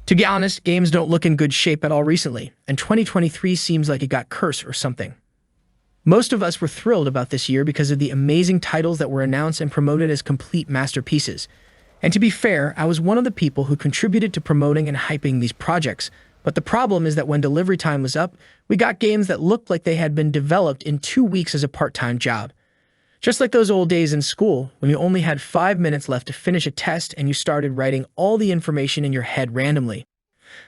To be honest, games don't look in good shape at all recently, and 2023 seems like it got cursed or something. Most of us were thrilled about this year because of the amazing titles that were announced and promoted as complete masterpieces. And to be fair, I was one of the people who contributed to promoting and hyping these projects. But the problem is that when delivery time was up, we got games that looked like they had been developed in 2 weeks as a part-time job. Just like those old days in school, when you only had 5 minutes left to finish a test and you started writing all the information in your head randomly.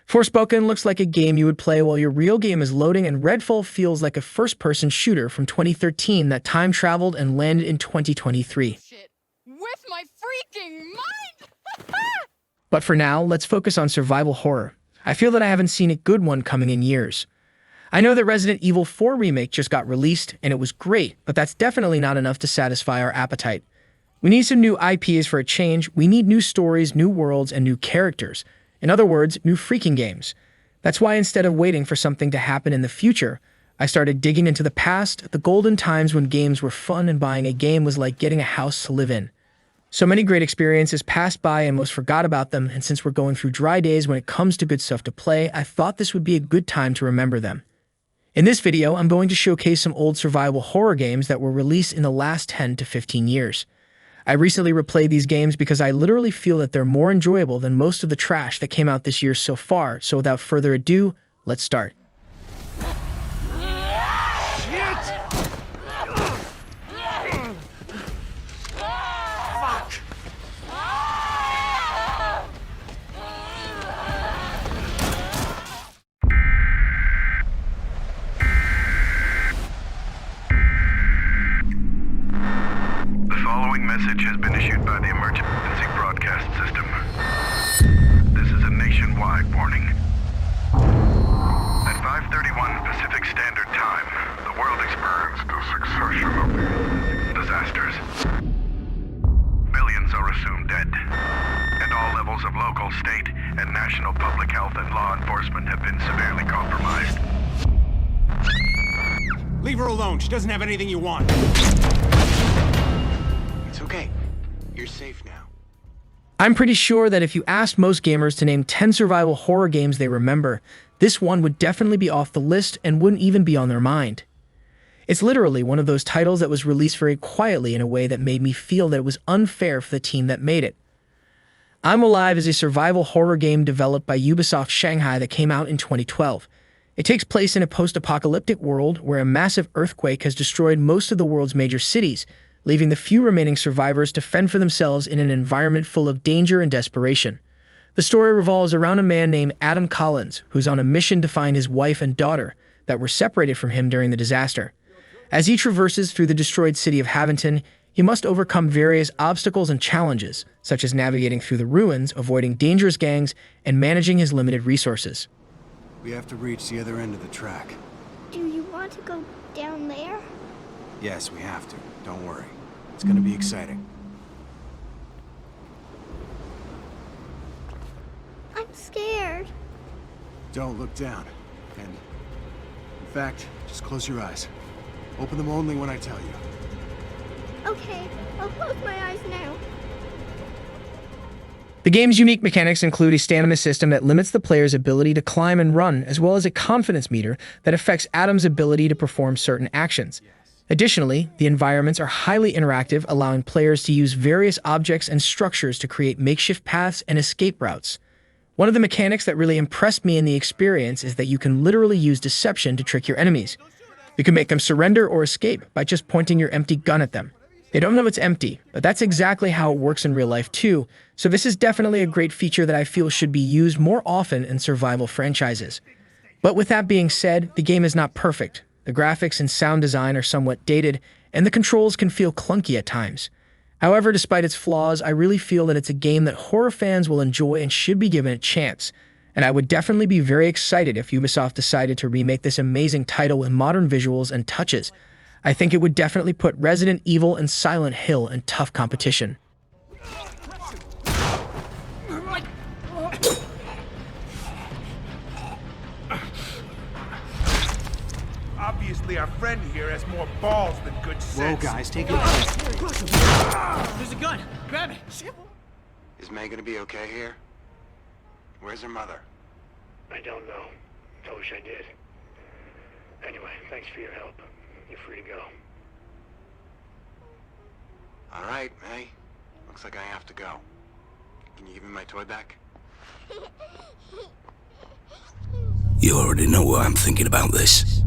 Forspoken looks like a game you would play while your real game is loading, and Redfall feels like a first-person shooter from 2013 that time-traveled and landed in 2023. Shit. With my freaking mind! But for now, let's focus on survival horror. I feel that I haven't seen a good one coming in years. I know that Resident Evil 4 Remake just got released, and it was great, but that's definitely not enough to satisfy our appetite. We need some new IPs for a change. We need new stories, new worlds, and new characters. In other words, new freaking games. That's why instead of waiting for something to happen in the future, I started digging into the past, the golden times when games were fun and buying a game was like getting a house to live in. So many great experiences passed by and most forgot about them, and since we're going through dry days when it comes to good stuff to play, I thought this would be a good time to remember them. In this video, I'm going to showcase some old survival horror games that were released in the last 10 to 15 years. I recently replayed these games because I literally feel that they're more enjoyable than most of the trash that came out this year so far, so without further ado, let's start. Message has been issued by the emergency broadcast system. This is a nationwide warning. At 5:31 Pacific Standard Time, the world experienced a succession of disasters. Billions are assumed dead, and all levels of local, state, and national public health and law enforcement have been severely compromised. Leave her alone. She doesn't have anything you want. It's okay. You're safe now. I'm pretty sure that if you asked most gamers to name 10 survival horror games they remember, this one would definitely be off the list and wouldn't even be on their mind. It's literally one of those titles that was released very quietly in a way that made me feel that it was unfair for the team that made it. I'm Alive is a survival horror game developed by Ubisoft Shanghai that came out in 2012. It takes place in a post-apocalyptic world where a massive earthquake has destroyed most of the world's major cities, leaving the few remaining survivors to fend for themselves in an environment full of danger and desperation. The story revolves around a man named Adam Collins, who's on a mission to find his wife and daughter that were separated from him during the disaster. As he traverses through the destroyed city of Haventon, he must overcome various obstacles and challenges, such as navigating through the ruins, avoiding dangerous gangs, and managing his limited resources. We have to reach the other end of the track. Do you want to go down there? Yes, we have to. Don't worry. It's gonna be exciting. I'm scared. Don't look down. And, in fact, just close your eyes. Open them only when I tell you. Okay, I'll close my eyes now. The game's unique mechanics include a stamina system that limits the player's ability to climb and run, as well as a confidence meter that affects Adam's ability to perform certain actions. Additionally, the environments are highly interactive, allowing players to use various objects and structures to create makeshift paths and escape routes. One of the mechanics that really impressed me in the experience is that you can literally use deception to trick your enemies. You can make them surrender or escape by just pointing your empty gun at them. They don't know it's empty, but that's exactly how it works in real life too, so this is definitely a great feature that I feel should be used more often in survival franchises. But with that being said, the game is not perfect. The graphics and sound design are somewhat dated, and the controls can feel clunky at times. However, despite its flaws, I really feel that it's a game that horror fans will enjoy and should be given a chance. And I would definitely be very excited if Ubisoft decided to remake this amazing title with modern visuals and touches. I think it would definitely put Resident Evil and Silent Hill in tough competition. Obviously, our friend here has more balls than good sense. Whoa, guys, take it easy. There's a gun! Grab it! Is May gonna be okay here? Where's her mother? I don't know. I wish I did. Anyway, thanks for your help. You're free to go. All right, May. Looks like I have to go. Can you give me my toy back? You already know what I'm thinking about this.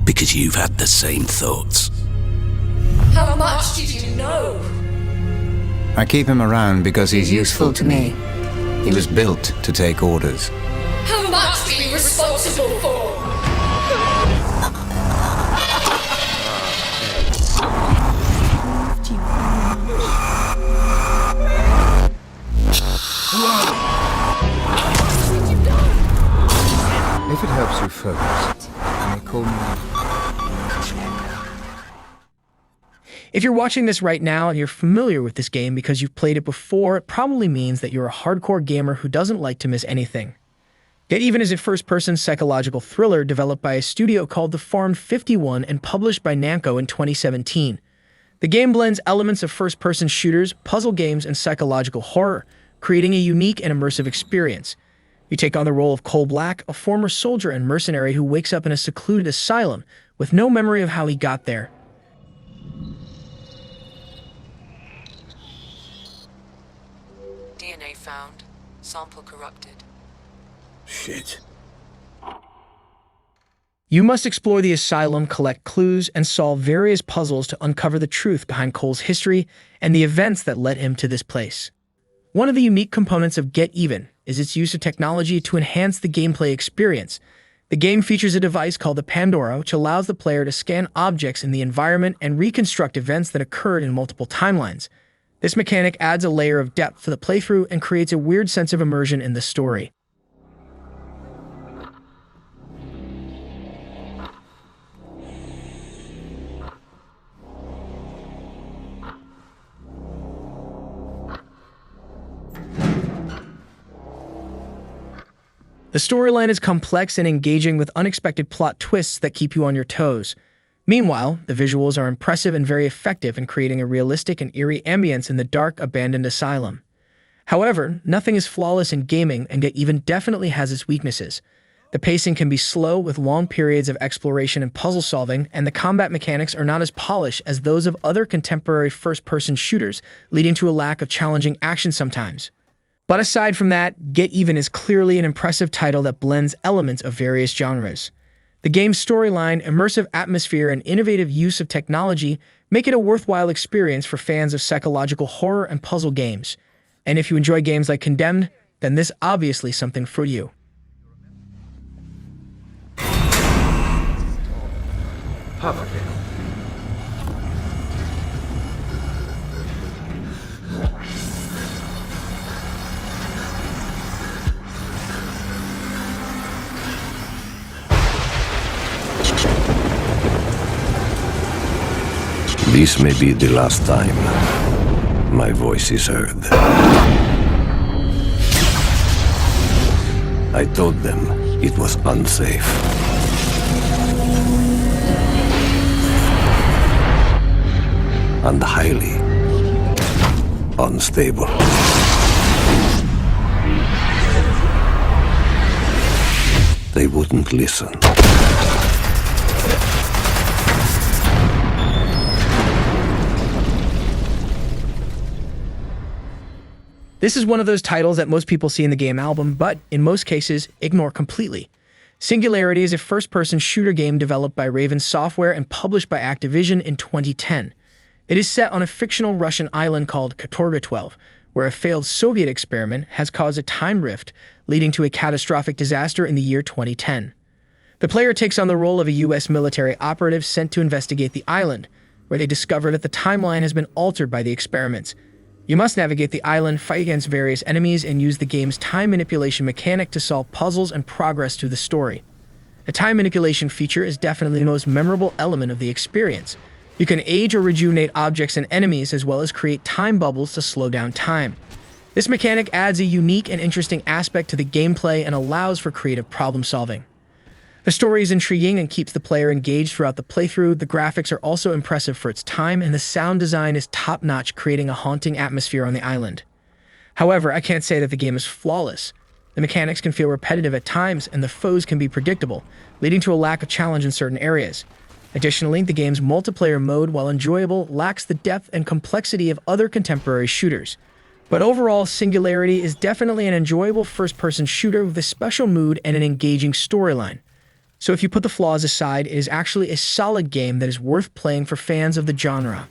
Because you've had the same thoughts. How much did you know? I keep him around because he's useful to me. He was built to take orders. How much are you responsible for? If it helps you focus, you may call me. If you're watching this right now and you're familiar with this game because you've played it before, it probably means that you're a hardcore gamer who doesn't like to miss anything. Get Even is a first-person psychological thriller developed by a studio called The Farm 51 and published by Namco in 2017. The game blends elements of first-person shooters, puzzle games, and psychological horror, creating a unique and immersive experience. You take on the role of Cole Black, a former soldier and mercenary who wakes up in a secluded asylum with no memory of how he got there. DNA found. Sample corrupted. Shit. You must explore the asylum, collect clues, and solve various puzzles to uncover the truth behind Cole's history and the events that led him to this place. One of the unique components of Get Even is its use of technology to enhance the gameplay experience. The game features a device called the Pandora, which allows the player to scan objects in the environment and reconstruct events that occurred in multiple timelines. This mechanic adds a layer of depth to the playthrough and creates a weird sense of immersion in the story. The storyline is complex and engaging with unexpected plot twists that keep you on your toes. Meanwhile, the visuals are impressive and very effective in creating a realistic and eerie ambience in the dark, abandoned asylum. However, nothing is flawless in gaming, and Get Even definitely has its weaknesses. The pacing can be slow with long periods of exploration and puzzle solving, and the combat mechanics are not as polished as those of other contemporary first-person shooters, leading to a lack of challenging action sometimes. But aside from that, Get Even is clearly an impressive title that blends elements of various genres. The game's storyline, immersive atmosphere, and innovative use of technology make it a worthwhile experience for fans of psychological horror and puzzle games. And if you enjoy games like Condemned, then this is obviously something for you. Perfectly. This may be the last time my voice is heard. I told them it was unsafe. And highly unstable. They wouldn't listen. This is one of those titles that most people see in the game album, but in most cases, ignore completely. Singularity is a first-person shooter game developed by Raven Software and published by Activision in 2010. It is set on a fictional Russian island called Katorga 12, where a failed Soviet experiment has caused a time rift, leading to a catastrophic disaster in the year 2010. The player takes on the role of a U.S. military operative sent to investigate the island, where they discover that the timeline has been altered by the experiments. You must navigate the island, fight against various enemies, and use the game's time manipulation mechanic to solve puzzles and progress through the story. The time manipulation feature is definitely the most memorable element of the experience. You can age or rejuvenate objects and enemies, as well as create time bubbles to slow down time. This mechanic adds a unique and interesting aspect to the gameplay and allows for creative problem solving. The story is intriguing and keeps the player engaged throughout the playthrough. The graphics are also impressive for its time, and the sound design is top-notch, creating a haunting atmosphere on the island. However, I can't say that the game is flawless. The mechanics can feel repetitive at times, and the foes can be predictable, leading to a lack of challenge in certain areas. Additionally, the game's multiplayer mode, while enjoyable, lacks the depth and complexity of other contemporary shooters. But overall, Singularity is definitely an enjoyable first-person shooter with a special mood and an engaging storyline. So if you put the flaws aside, it is actually a solid game that is worth playing for fans of the genre.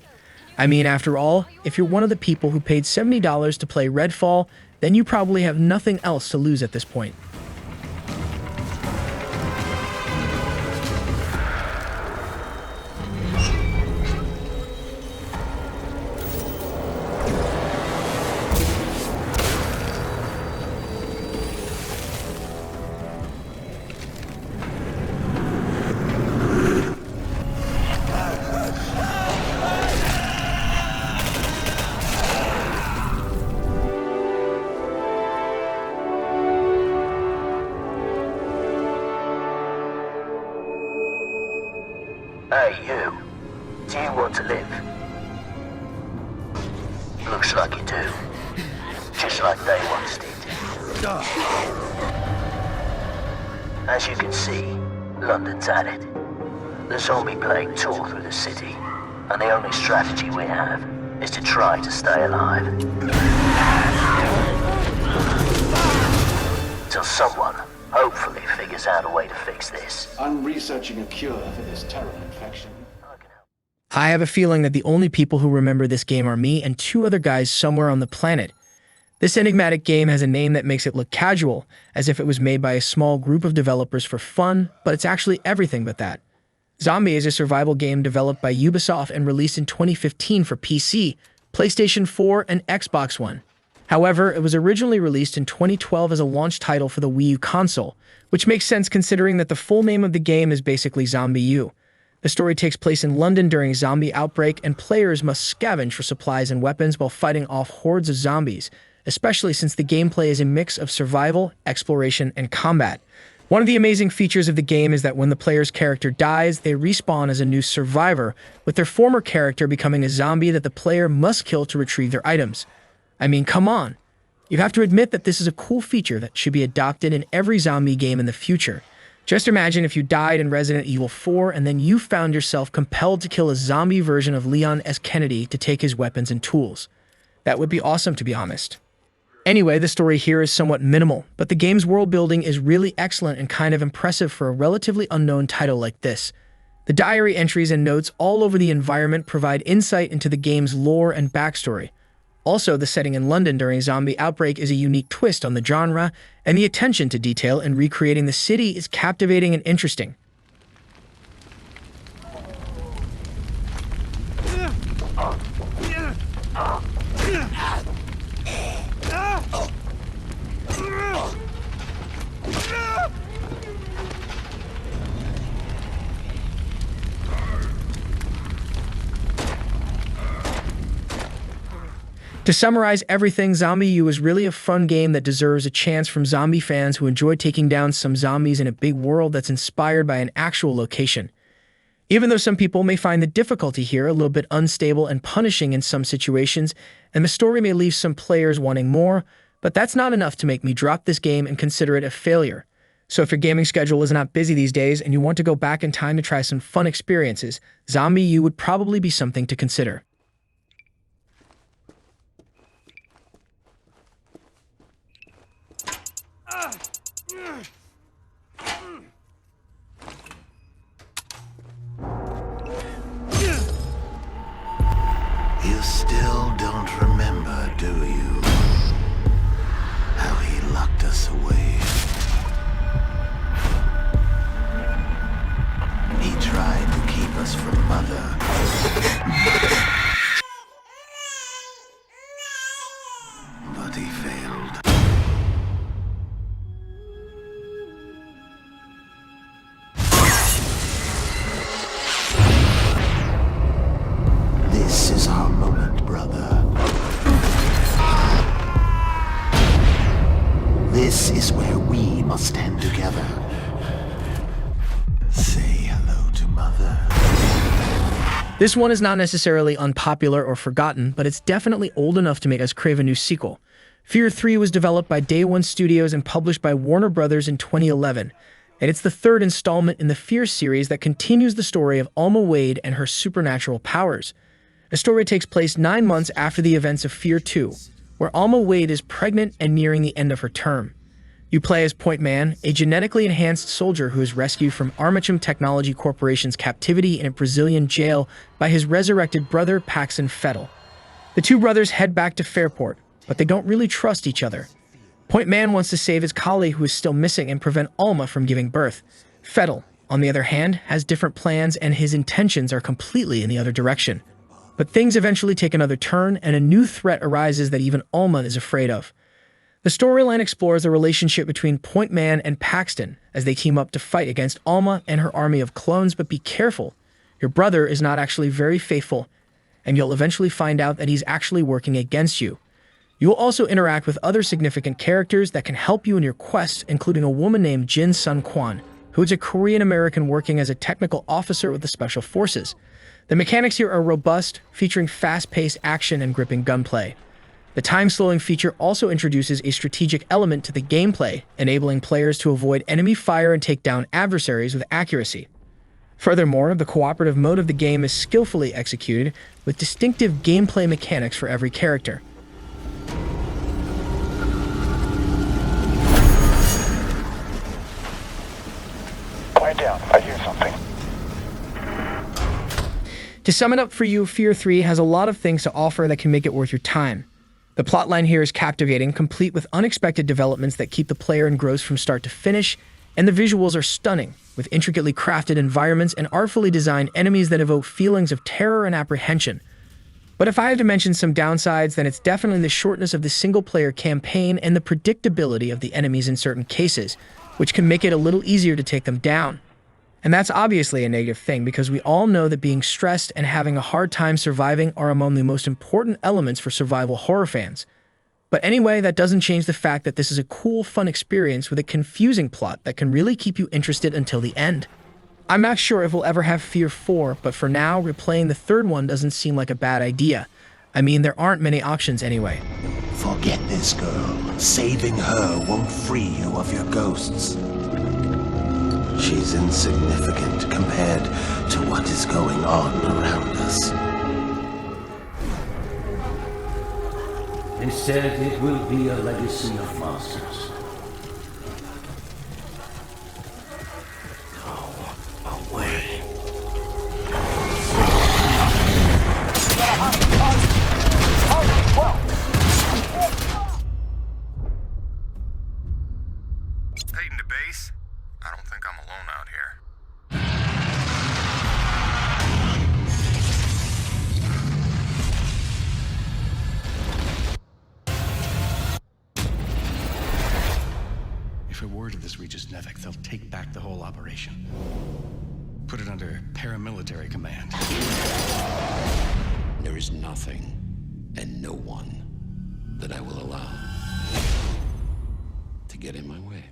I mean, after all, if you're one of the people who paid $70 to play Redfall, then you probably have nothing else to lose at this point. Hey, you. Do you want to live? Looks like you do. Just like they once did. As you can see, London's at it. The zombie plague tore through the city, and the only strategy we have is to try to stay alive. Till someone, hopefully, figures out a way to fix this. I'm researching a cure for this terrible infection. I have a feeling that the only people who remember this game are me and two other guys somewhere on the planet. This enigmatic game has a name that makes it look casual, as if it was made by a small group of developers for fun, but it's actually everything but that. Zombieu is a survival game developed by Ubisoft and released in 2015 for PC, PlayStation 4, and Xbox One. However, it was originally released in 2012 as a launch title for the Wii U console, which makes sense considering that the full name of the game is basically Zombieu. The story takes place in London during a zombie outbreak, and players must scavenge for supplies and weapons while fighting off hordes of zombies, especially since the gameplay is a mix of survival, exploration, and combat. One of the amazing features of the game is that when the player's character dies, they respawn as a new survivor, with their former character becoming a zombie that the player must kill to retrieve their items. I mean, come on. You have to admit that this is a cool feature that should be adopted in every zombie game in the future. Just imagine if you died in Resident Evil 4 and then you found yourself compelled to kill a zombie version of Leon S. Kennedy to take his weapons and tools. That would be awesome, to be honest. Anyway, the story here is somewhat minimal, but the game's world building is really excellent and kind of impressive for a relatively unknown title like this. The diary entries and notes all over the environment provide insight into the game's lore and backstory. Also, the setting in London during a zombie outbreak is a unique twist on the genre, and the attention to detail in recreating the city is captivating and interesting. To summarize everything, Zombieu is really a fun game that deserves a chance from zombie fans who enjoy taking down some zombies in a big world that's inspired by an actual location. Even though some people may find the difficulty here a little bit unstable and punishing in some situations, and the story may leave some players wanting more, but that's not enough to make me drop this game and consider it a failure. So if your gaming schedule is not busy these days and you want to go back in time to try some fun experiences, Zombieu would probably be something to consider. You still don't remember, do you? How he locked us away. He tried to keep us from Mother. But he failed. This is our moment, brother. This is where we must stand together. Say hello to Mother. This one is not necessarily unpopular or forgotten, but it's definitely old enough to make us crave a new sequel. Fear 3 was developed by Day One Studios and published by Warner Brothers in 2011, and it's the third installment in the Fear series that continues the story of Alma Wade and her supernatural powers. The story takes place 9 months after the events of Fear 2, where Alma Wade is pregnant and nearing the end of her term. You play as Point Man, a genetically enhanced soldier who is rescued from Armacham Technology Corporation's captivity in a Brazilian jail by his resurrected brother Paxton Fettel. The two brothers head back to Fairport, but they don't really trust each other. Point Man wants to save his colleague who is still missing and prevent Alma from giving birth. Fettel, on the other hand, has different plans and his intentions are completely in the other direction. But things eventually take another turn and a new threat arises that even Alma is afraid of. The storyline explores the relationship between Point Man and Paxton as they team up to fight against Alma and her army of clones, but be careful. Your brother is not actually very faithful, and you'll eventually find out that he's actually working against you. You will also interact with other significant characters that can help you in your quest, including a woman named Jin Sun Kwan, who is a Korean-American working as a technical officer with the Special Forces. The mechanics here are robust, featuring fast-paced action and gripping gunplay. The time-slowing feature also introduces a strategic element to the gameplay, enabling players to avoid enemy fire and take down adversaries with accuracy. Furthermore, the cooperative mode of the game is skillfully executed, with distinctive gameplay mechanics for every character. Quiet down. I hear something. To sum it up for you, Fear 3 has a lot of things to offer that can make it worth your time. The plotline here is captivating, complete with unexpected developments that keep the player engrossed from start to finish, and the visuals are stunning, with intricately crafted environments and artfully designed enemies that evoke feelings of terror and apprehension. But if I had to mention some downsides, then it's definitely the shortness of the single-player campaign and the predictability of the enemies in certain cases, which can make it a little easier to take them down. And that's obviously a negative thing because we all know that being stressed and having a hard time surviving are among the most important elements for survival horror fans. But anyway, that doesn't change the fact that this is a cool, fun experience with a confusing plot that can really keep you interested until the end. I'm not sure if we'll ever have Fear 4, but for now, replaying the third one doesn't seem like a bad idea. I mean, there aren't many options anyway. Forget this girl. Saving her won't free you of your ghosts. She's insignificant compared to what is going on around us. Instead, it will be a legacy of monsters. Go away. Heading to base? I don't think I'm alone out here. If a word of this reaches Nevik, they'll take back the whole operation. Put it under paramilitary command. There is nothing and no one that I will allow to get in my way.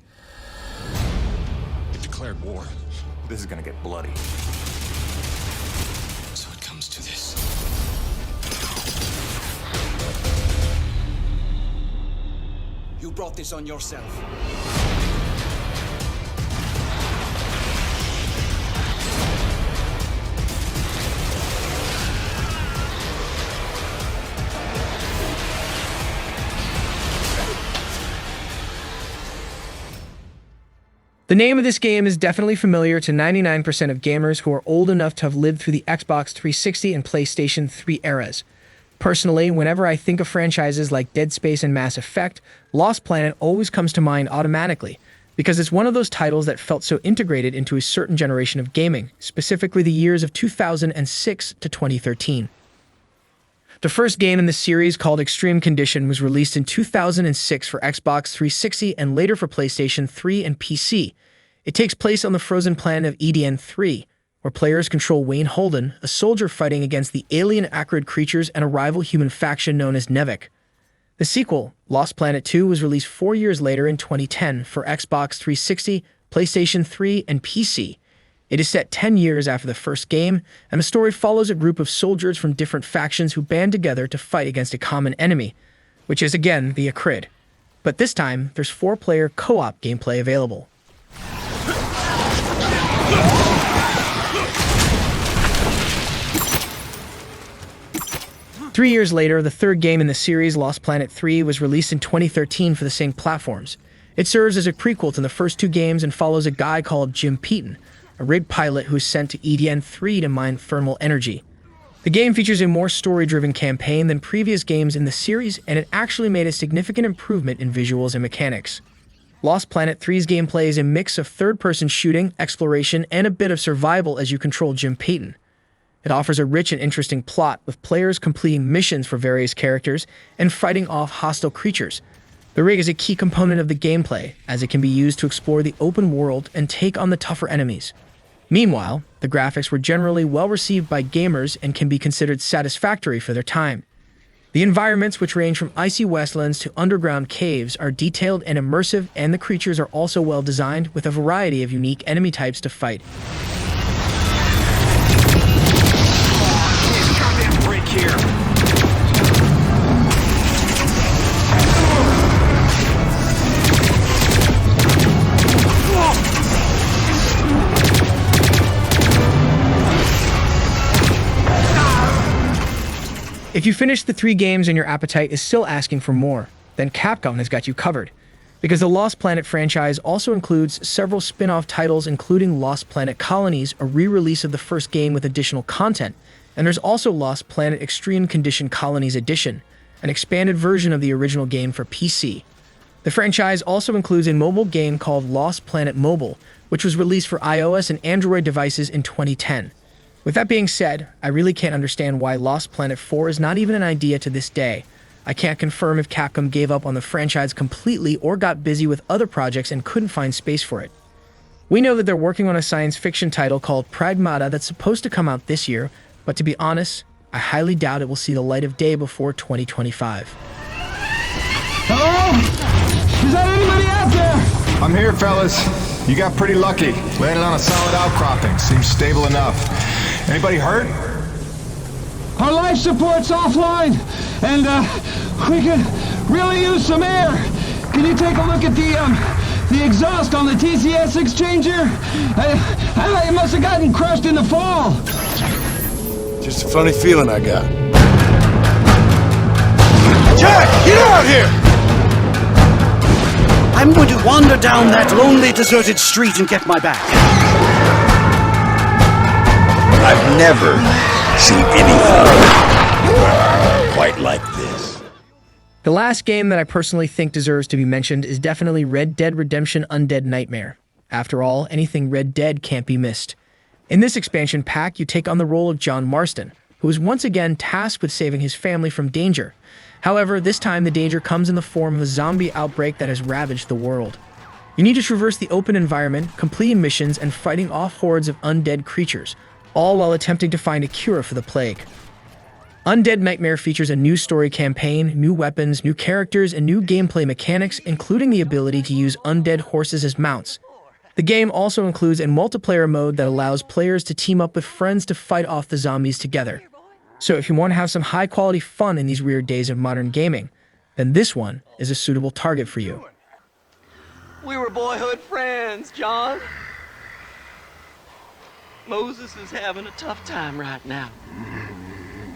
It declared war. This is gonna get bloody. So it comes to this. You brought this on yourself. The name of this game is definitely familiar to 99% of gamers who are old enough to have lived through the Xbox 360 and PlayStation 3 eras. Personally, whenever I think of franchises like Dead Space and Mass Effect, Lost Planet always comes to mind automatically, because it's one of those titles that felt so integrated into a certain generation of gaming, specifically the years of 2006 to 2013. The first game in the series, called Extreme Condition, was released in 2006 for Xbox 360 and later for PlayStation 3 and PC. It takes place on the frozen planet of EDN-3, where players control Wayne Holden, a soldier fighting against the alien acrid creatures and a rival human faction known as Nevik. The sequel, Lost Planet 2, was released 4 years later in 2010 for Xbox 360, PlayStation 3, and PC. It is set 10 years after the first game, and the story follows a group of soldiers from different factions who band together to fight against a common enemy. which is again the Acrid. But this time, there's 4-player co-op gameplay available. Three years later, the third game in the series, Lost Planet 3, was released in 2013 for the same platforms. It serves as a prequel to the first 2 games and follows a guy called Jim Peaton, a rig pilot who is sent to EDN-3 to mine thermal energy. The game features a more story-driven campaign than previous games in the series, and it actually made a significant improvement in visuals and mechanics. Lost Planet 3's gameplay is a mix of third-person shooting, exploration, and a bit of survival as you control Jim Peaton. It offers a rich and interesting plot, with players completing missions for various characters and fighting off hostile creatures. The rig is a key component of the gameplay, as it can be used to explore the open world and take on the tougher enemies. Meanwhile, the graphics were generally well received by gamers and can be considered satisfactory for their time. The environments, which range from icy wastelands to underground caves, are detailed and immersive, and the creatures are also well designed, with a variety of unique enemy types to fight. Here. If you finish the 3 games and your appetite is still asking for more, then Capcom has got you covered. Because the Lost Planet franchise also includes several spin-off titles, including Lost Planet Colonies, a re-release of the first game with additional content, and there's also Lost Planet Extreme Condition Colonies Edition, an expanded version of the original game for PC. The franchise also includes a mobile game called Lost Planet Mobile, which was released for iOS and Android devices in 2010. With that being said, I really can't understand why Lost Planet 4 is not even an idea to this day. I can't confirm if Capcom gave up on the franchise completely or got busy with other projects and couldn't find space for it. We know that they're working on a science fiction title called Pragmata that's supposed to come out this year, but to be honest, I highly doubt it will see the light of day before 2025. Hello? Is there anybody out there? I'm here, fellas. You got pretty lucky. Landed on a solid outcropping. Seems stable enough. Anybody hurt? Our life support's offline, and we could really use some air. Can you take a look at the exhaust on the TCS exchanger? It must have gotten crushed in the fall. Just a funny feeling I got. Jack, get out here! I'm going to wander down that lonely, deserted street and get my back. I've never seen anything quite like this. The last game that I personally think deserves to be mentioned is definitely Red Dead Redemption Undead Nightmare. After all, anything Red Dead can't be missed. In this expansion pack, you take on the role of John Marston, who is once again tasked with saving his family from danger. However, this time the danger comes in the form of a zombie outbreak that has ravaged the world. You need to traverse the open environment, completing missions, and fighting off hordes of undead creatures, all while attempting to find a cure for the plague. Undead Nightmare features a new story campaign, new weapons, new characters, and new gameplay mechanics, including the ability to use undead horses as mounts. The game also includes a multiplayer mode that allows players to team up with friends to fight off the zombies together. So if you want to have some high-quality fun in these weird days of modern gaming, then this one is a suitable target for you. We were boyhood friends, John. Moses is having a tough time right now.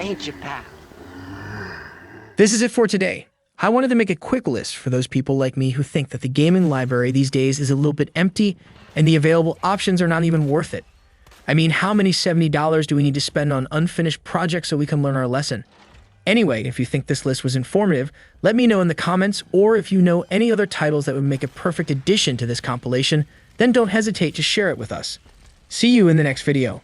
Ain't you, pal? This is it for today. I wanted to make a quick list for those people like me who think that the gaming library these days is a little bit empty and the available options are not even worth it. I mean, how many $70 do we need to spend on unfinished projects so we can learn our lesson? Anyway, if you think this list was informative, let me know in the comments, or if you know any other titles that would make a perfect addition to this compilation, then don't hesitate to share it with us. See you in the next video.